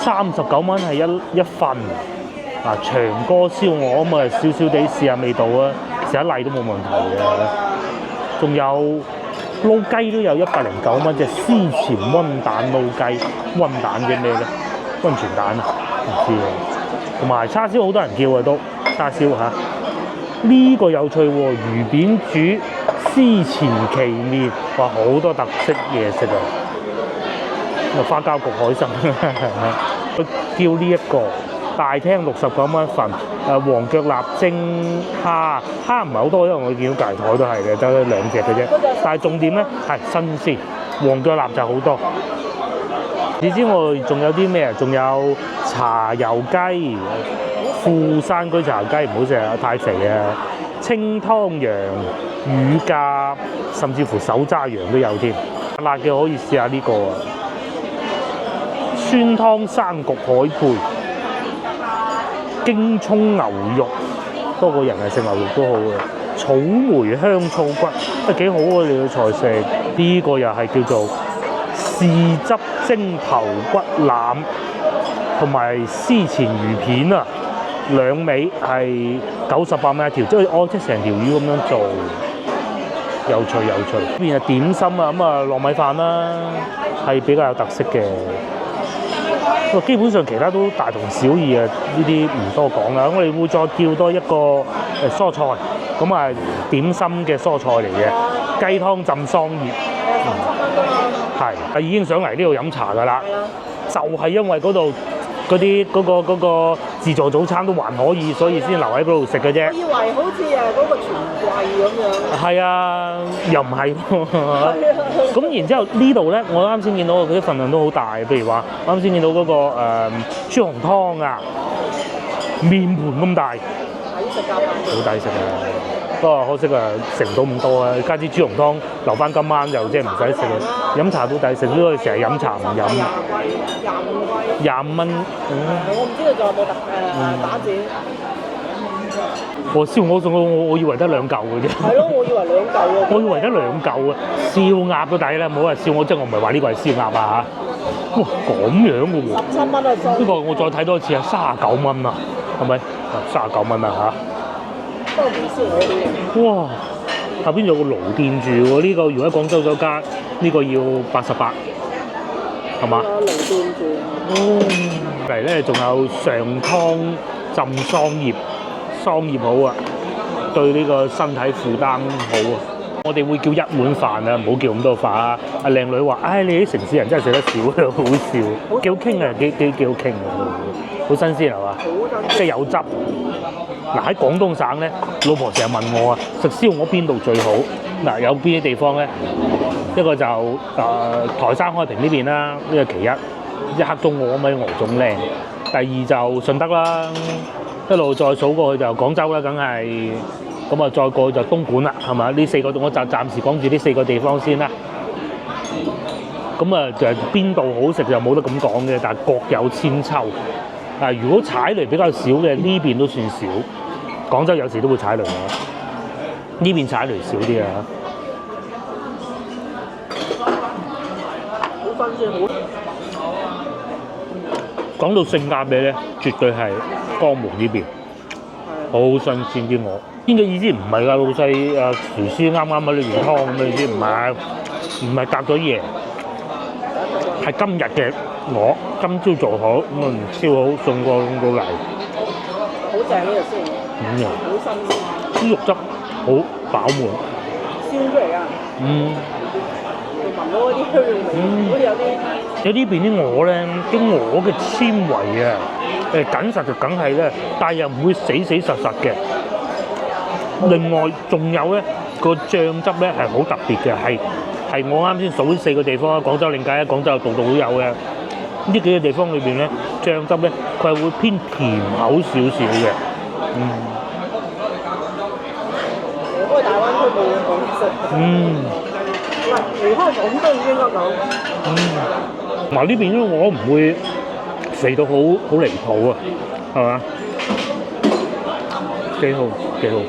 39蚊係一份。長哥燒鵝咁啊，少少地試下味道啊，食一例都冇問題嘅。仲有撈雞都有109蚊，即係絲前溫蛋撈雞，溫蛋嘅咩咧？溫泉蛋啊，唔知啊。同埋叉燒好多人叫啊都叉燒嚇。呢個有趣喎，魚扁煮絲前旗麵，哇好多特色嘢食啊！花膠焗海參，佢叫呢一個。大廳69蚊一份，黃腳臘蒸蝦唔係好多，因為我見到隔離台都係嘅，得2隻嘅啫。但係重點咧係新鮮，黃腳臘就好多。你知我仲有啲咩啊？仲有茶油雞，富山居茶油雞唔好食啊，太肥啊！清湯羊、乳鴿，甚至乎手揸羊都有添。辣嘅可以試下呢個啊，酸湯生焗海貝。京葱牛肉，多個人係食牛肉都好嘅。草莓香醋骨都幾好啊！你個菜式呢個又係叫做豉汁蒸頭骨腩，同埋絲前魚片啊，2味係98蚊一條，即係成條魚咁樣做，有趣。呢邊係點心啊，咁啊糯米飯啦，係比較有特色嘅。基本上其他都大同小異啊，呢啲唔多講啦。我哋會再叫多一個蔬菜，咁啊點心嘅蔬菜嚟嘅，雞湯浸桑葉。係已經上嚟呢度飲茶㗎啦，就係因為嗰度嗰個自助早餐都還可以，所以先留喺嗰度食嘅啫。以為好似嗰個全櫃咁樣。係啊，又唔係喎。咁然之後呢度咧，我啱先見到佢啲份量都好大，譬如話啱先見到嗰個豬紅湯啊，面盤咁大，抵食㗎，好抵食啊！不過可惜啊，食唔到咁多啊，加啲豬紅湯留翻今晚就即係唔使食啦。飲茶都抵食，因為成日飲茶唔飲。25蚊。我唔知道仲有冇打折。燒鵝餸我以為得2嚿嘅啫。係咯，我以為2嚿喎。我以為得2嚿啊！燒鴨都抵啦，唔好話燒鵝，即係我唔係話呢個係燒鴨啊嚇。哇，咁樣嘅喎。17蚊啊！呢個我再睇多次啊，39蚊啊，係咪？39蚊啊嚇。不過唔燒鵝嘅。哇！下邊有個爐墊住喎，呢個如果喺廣州酒家，呢個要88，係嘛？爐墊住。嚟咧仲有上湯浸桑葉好啊！對呢個身體負擔好啊！我哋會叫一碗飯啊，唔好叫咁多飯啊！阿靚女話：，唉，你啲城市人真係食得少啊，好笑，幾好傾啊，幾好傾啊，好新鮮係嘛？即係有汁。嗱喺廣東省咧，老婆成日問我啊，食燒鵝邊度最好？嗱有邊啲地方咧？一個就台山開平呢邊啦，呢個其一，一黑中鵝咪鵝種靚。第二就順德啦，一路再數過去就廣州啦，梗係。咁啊，再過去就東莞啦，係嘛？呢4個我就暫時講住呢4個地方先啦。咁啊，就邊度好食就冇得咁講嘅，但係各有千秋。啊，如果踩雷比較少嘅，呢邊都算少。廣州有時都會踩雷嘅，呢邊踩雷少啲啊。好新鮮，好。講到性價比咧，絕對係江門呢邊，好新鮮啲鵝。邊個意思唔係㗎？老細廚師啱啱喺裏邊劏咁嘅意思，唔係隔咗夜，係今日嘅鵝，今朝做好咁燒好送過嚟。好正呢個先，好新鮮，啲肉汁好飽滿，燒出嚟啊！聞到嗰啲香味，好似有啲。有呢邊啲鵝咧，啲鵝嘅纖維啊，緊實就梗係咧，但係又唔會死實嘅。另外仲有咧個醬汁咧係好特別嘅，係我啱先數呢4個地方啦，廣州另計，廣州度度都有嘅。呢幾個地方裏邊咧，醬汁咧佢係會偏甜口少少嘅。嗰個大灣區冇好食。離開廣東應該講。嗱呢邊咧我唔會肥到好離譜啊，係嘛？幾好，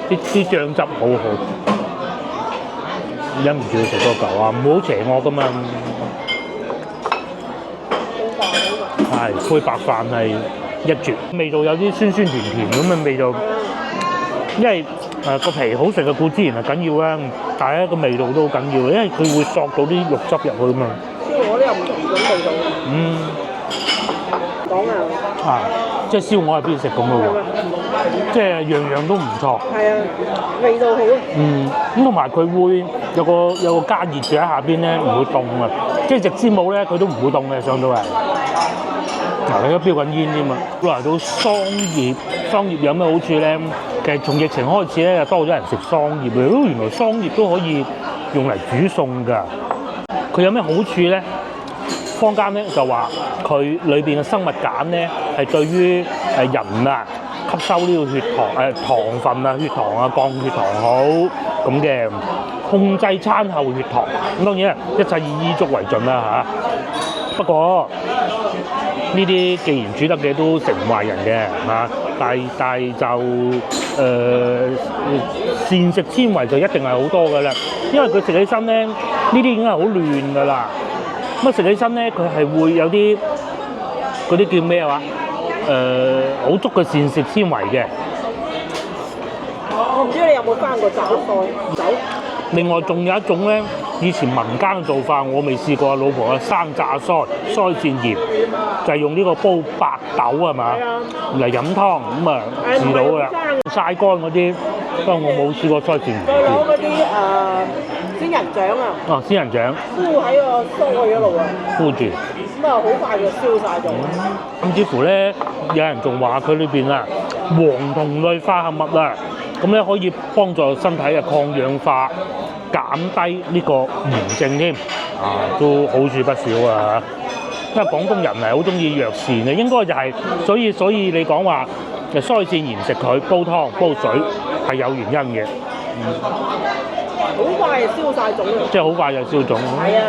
啲醬汁好好，忍唔住要食多嚿啊！唔好邪惡噶嘛。係配白飯係一絕，味道有啲酸甜咁嘅味道。因為個皮好食嘅固之然係緊要啦，但係咧個味道都好緊要，因為佢會索到啲肉汁入去嘛。燒鵝都有唔同種味道。講啊！即係燒鵝係必食咁嘅喎，即係樣樣都唔錯。係啊，味道好。咁同埋佢會有個加熱住喺下邊咧，唔會凍啊。即係隻煎冇咧，佢都唔會凍嘅上到嚟。嗱，你而家飆緊煙添嘛？嚟到桑葉有咩好處咧？其實從疫情開始咧，就多咗人食桑葉嘅。原來桑葉都可以用嚟煮餸㗎。佢有咩好處咧？坊間咧就話佢裏邊嘅生物鹼咧係對於人啊吸收呢個血糖糖分啊、血糖啊、降血糖好咁嘅，控制餐後血糖。咁當然啦，一切以依足為盡啦嚇。不過呢啲既然煮得嘅都食唔壞人嘅嚇，但係就膳食纖維就一定係好多㗎啦，因為佢食起身咧呢啲已經係好嫩㗎啦。咁食起身咧，佢係會有啲嗰啲叫咩話？好足嘅膳食纖維嘅。我唔知你有冇翻過炸菜酒。另外仲有一種咧，以前民間嘅做法，我未試過。老婆嘅生榨腮蒜葉，就係用呢個煲白豆係嘛嚟飲湯咁啊，試到㗎啦。曬乾嗰啲，不過我冇試過腮蒜葉。再攞嗰啲仙人掌啊！哦，仙人掌。敷喺個腮嗰度啊！敷住。咁啊，好快就燒晒咗。甚至乎咧，有人仲話佢裏邊啊，黃酮類化合物啊，咁咧可以幫助身體嘅抗氧化，減低呢個炎症添。啊，都好處不少啊！因為廣東人係好中意藥膳嘅，應該就係、所以你講話腮腺炎食佢煲湯煲水係有原因嘅。好快就燒晒腫啦！即係好快就燒腫。係啊！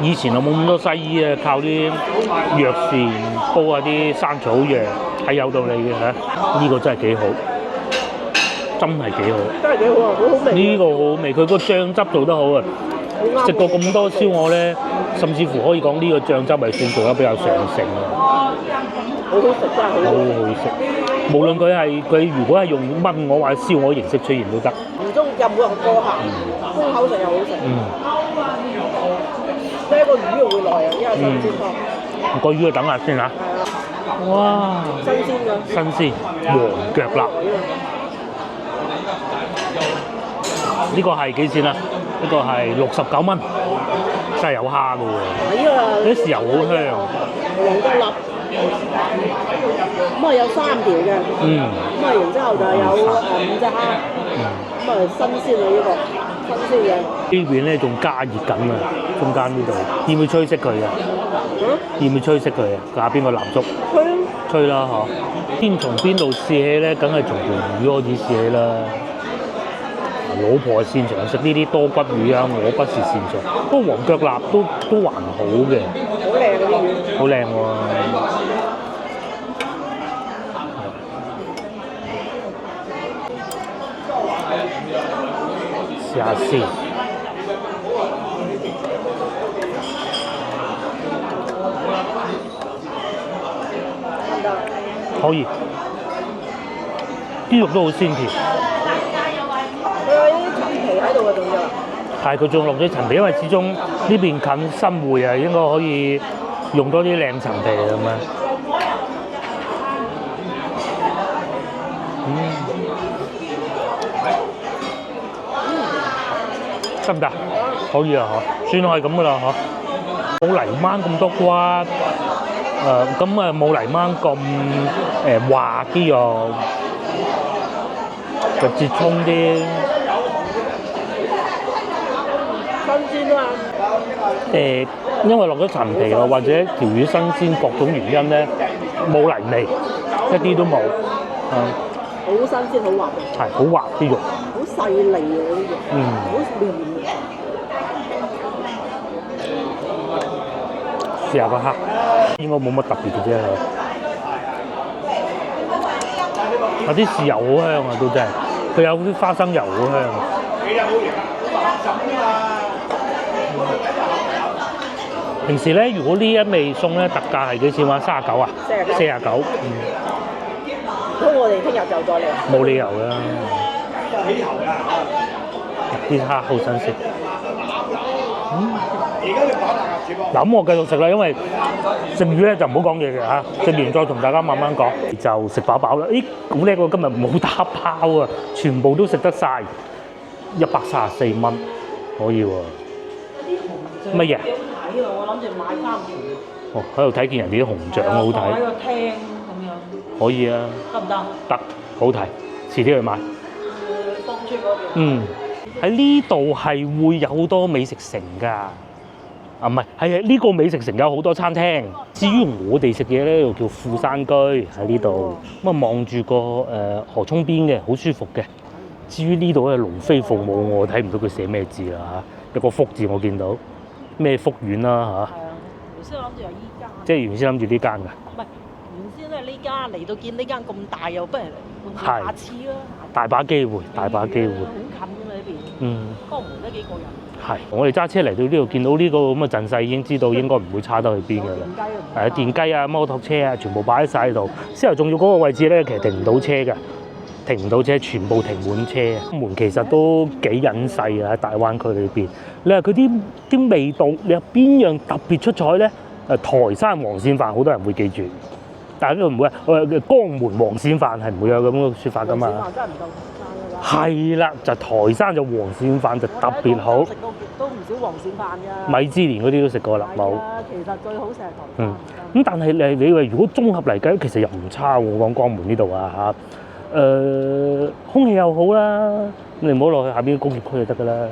以前就冇咁多西醫啊，靠啲藥膳煲下啲生草藥係有道理嘅嚇。呢個真係幾好，真係幾好。真係幾好啊！好好味。呢個好好味，佢個醬汁做得好啊！食過咁多燒鵝咧，甚至乎可以講呢個醬汁係算做得比較上乘啊！好好食真係好好食。無論佢如果係用炆鵝或者燒鵝形式出現都得。唔中又冇人過鹹，封口食又好食。即係個魚會耐啊，因為新鮮湯。個魚要等下先嚇。哇！新鮮嘅。新鮮黃腳臘，呢個係幾錢啊？呢個係69蚊，真係有蝦嘅喎。係啊，啲豉油好香。黃腳臘，咁啊有3條嘅，咁啊然之後就有5隻蝦，咁啊新鮮啊呢個，新鮮嘅。呢邊咧仲加熱緊啊，中間呢度，要唔要吹熄佢啊？要唔要吹熄佢啊？架邊個蠟燭？吹啊！吹啦嗬！先從邊度試起咧？梗係從條魚開始試起啦。老婆係擅長食呢啲多骨魚啊，我不是擅長。不過黃腳臘都還好嘅，好靚嗰啲魚。好靚喎！試下先。可以，啲肉都好鮮甜。佢有啲陳皮喺度嘅，仲有。係，佢仲落咗陳皮，因為始終呢邊近新會啊，應該可以用多啲靚陳皮咁樣。得唔得？可以啊，嗬，算係咁噶啦，嗬。冇泥鯭咁多骨。咁啊冇泥鯭咁滑啲肉，就折衷啲。新鮮啊！因為落咗陳皮啊，或者條魚新鮮，各種原因咧冇泥味，一啲都冇。好新鮮，好滑。係好滑啲肉。好細膩啊！嗰啲肉。好嫩。試下個蝦，應該冇乜特別嘅啫。啲豉油好香啊，都真係。佢有啲花生油好香。平時咧，如果呢一味餸咧，特價係幾錢話？39啊？49。咁我哋聽日就再嚟。冇理由啦。啲蝦好新鮮。嗱咁我繼續食啦，因為食魚咧就唔好講嘢嘅嚇，食完再同大家慢慢講。就食飽飽啦。咦，好叻喎！今日冇打包啊，全部都食得晒，134蚊，可以喎。乜嘢？我諗住買翻條。哦，喺度睇見人哋啲紅掌好睇。喺個廳咁樣。可以啊。得唔得？得，好睇，遲啲去買。芳村嗰邊。喺呢度係會有好多美食城㗎。啊，唔係，係呢個美食城有好多餐廳。至於我哋食嘢咧，又叫富山居喺呢度。咁啊，望住個河涌邊嘅，好舒服嘅。至於呢度咧，龍飛鳳舞，我睇唔到佢寫咩字啦嚇，有個福字我見到，咩福苑啦嚇。係啊，原先我諗住係依間。即係原先諗住呢間㗎。唔係，原先咧呢間嚟到見呢間咁大，又不如換下次啦。大把機會，大把機會。好近㗎嘛呢邊。江門都幾過癮。係，我哋揸車嚟到呢度，見到呢個咁嘅陣勢，已經知道應該唔會差得去邊㗎啦。係啊，電雞啊、摩托車啊，全部擺晒喺度。之後仲要嗰個位置咧，其實停唔到車㗎，停唔到車，全部停滿車。門其實都幾隱世啊，喺大灣區裏邊。你話佢啲味道，你話邊樣特別出彩咧？台山黃鱔飯好多人會記住，但係呢度唔會啊。江門黃鱔飯係唔會有咁嘅説法㗎嘛。黃鱔飯真係唔夠。係啦，就台山就黃鱔飯就特別好。食過都唔少黃鱔飯㗎。米芝蓮嗰啲都食過啦，冇。其實最好食係台山。咁但係你話如果綜合嚟計，其實又唔差喎。我講江門呢度啊嚇，空氣又好啦，你唔好落去下邊工業區就得㗎啦。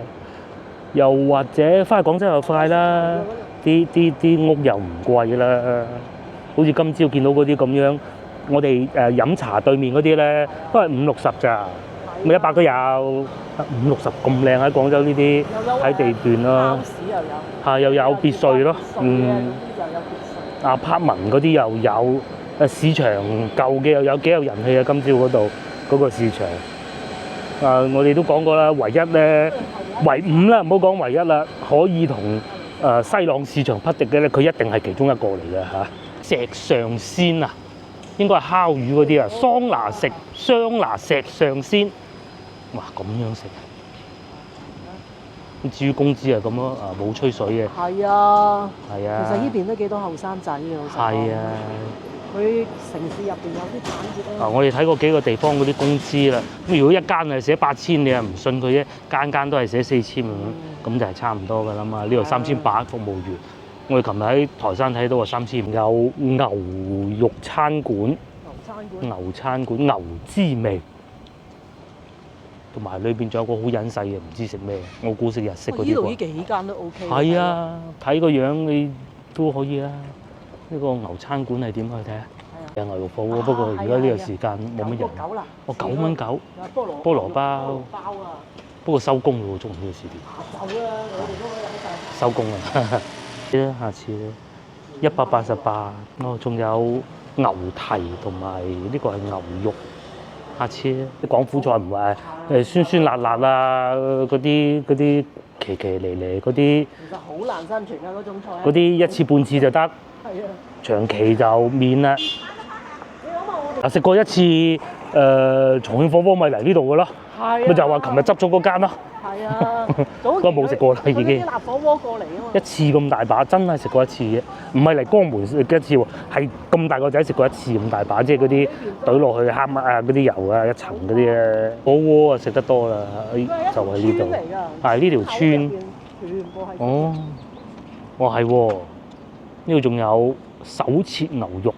又或者翻去廣州又快啦，啲屋又唔貴啦。好似今朝見到嗰啲咁樣，我哋飲茶對面嗰啲咧，都係50-60咋。咪100都有，50-60咁靚喺廣州呢啲喺地段啦，係又有別墅咯，apartment嗰啲又有，市場舊嘅又有幾有人氣啊！今朝嗰度嗰個市場，我哋都講過啦，唯一咧，唯五啦，唔好講唯一啦，可以同西朗市場匹敵嘅咧，佢一定係其中一個嚟嘅嚇。石上鮮啊，應該係烤魚嗰啲啊，雙拿石上鮮。哇，咁樣食，咁至於工資係咁咯，冇吹水嘅。係啊。係啊。其實呢邊都幾多後生仔嘅，老實講。係啊。佢城市入邊有啲產業啊！我哋睇過幾個地方嗰啲工資啦。咁如果一間係寫8000，你又唔信佢啫，間間都係寫4500，咁就係差唔多㗎啦嘛。呢度3800服務員。我哋琴日喺台山睇到話3500，有牛肉餐館、牛之味，同埋裏邊仲有個好隱世嘅，唔知食咩，我估食日式嗰啲。呢度呢幾間都 OK。係啊，睇個樣你都可以啦。呢個牛餐館係點去睇下？有牛肉鋪喎，不過而家呢個時間冇乜人。哦，9蚊9。菠蘿包。不過收工咯喎，中午呢個時段。走啦，我哋都可以飲晒。收工啦。下次咧188。哦，仲有牛蹄同埋呢個係牛肉。下次啲廣府菜唔係酸酸辣辣啊，嗰啲奇奇離離嗰啲。其實好難生存㗎嗰種菜。嗰啲一次半次就得。係啊。長期就免啦。食過一次重慶火鍋咪嚟呢度嘅咯。係啊。咪就話琴日執咗嗰間咯。係啊。不過冇食過啦已經。啲辣火鍋過嚟啊嘛。一次咁大把，真係食過一次嘅，唔係嚟江門食一次喎，係咁大個仔食過一次咁大把，即係嗰啲懟落去蝦乜啊，嗰啲油啊一層嗰啲咧，火鍋啊食得多啦，就係呢度。係呢條村。哦。哦係喎，呢度仲有手切牛肉。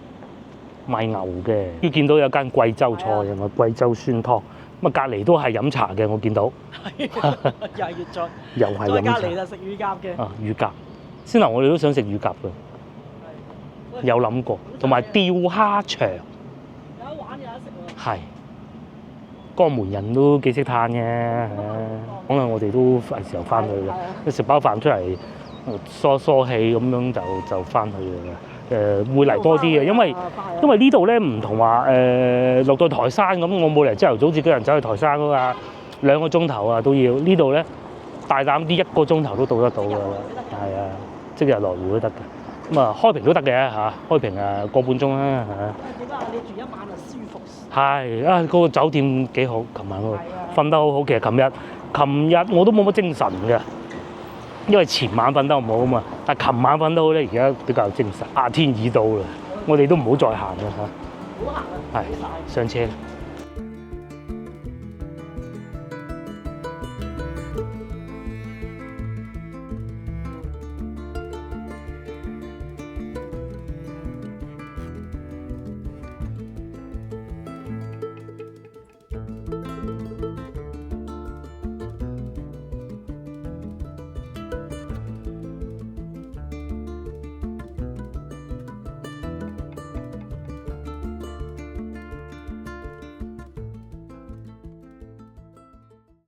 賣牛嘅，要見到有間貴州菜啊嘛，貴州酸湯，咁啊隔離都係飲茶嘅，我見到。又係粵菜。又係飲茶。再隔離就食乳鴿嘅。啊，乳鴿。先頭我哋都想食乳鴿嘅。有諗過，同埋釣蝦場。有得玩有得食喎。係。江門人都幾識嘆嘅，可能我哋都係時候翻去嘅，食飽飯出嚟疏氣咁樣就翻去嘅。會嚟多啲嘅，因為呢度咧唔同話落到台山咁，我冇嚟朝頭早自己人走去台山㗎嘛，2個鐘頭啊都要。呢度咧大膽啲1個鐘頭都到得到㗎啦，係啊，即日來回都得嘅。咁啊開平都得嘅嚇，開平個半鐘啦嚇。點解你住一晚就舒服？係啊，嗰個酒店幾好，琴晚瞓得好好。其實琴日我都冇乜精神嘅。因為前晚瞓得唔好啊嘛，但係琴晚瞓得好咧，而家比較精神。夏天已到啦，我哋都唔好再行啦嚇。唔好行啦，係上車。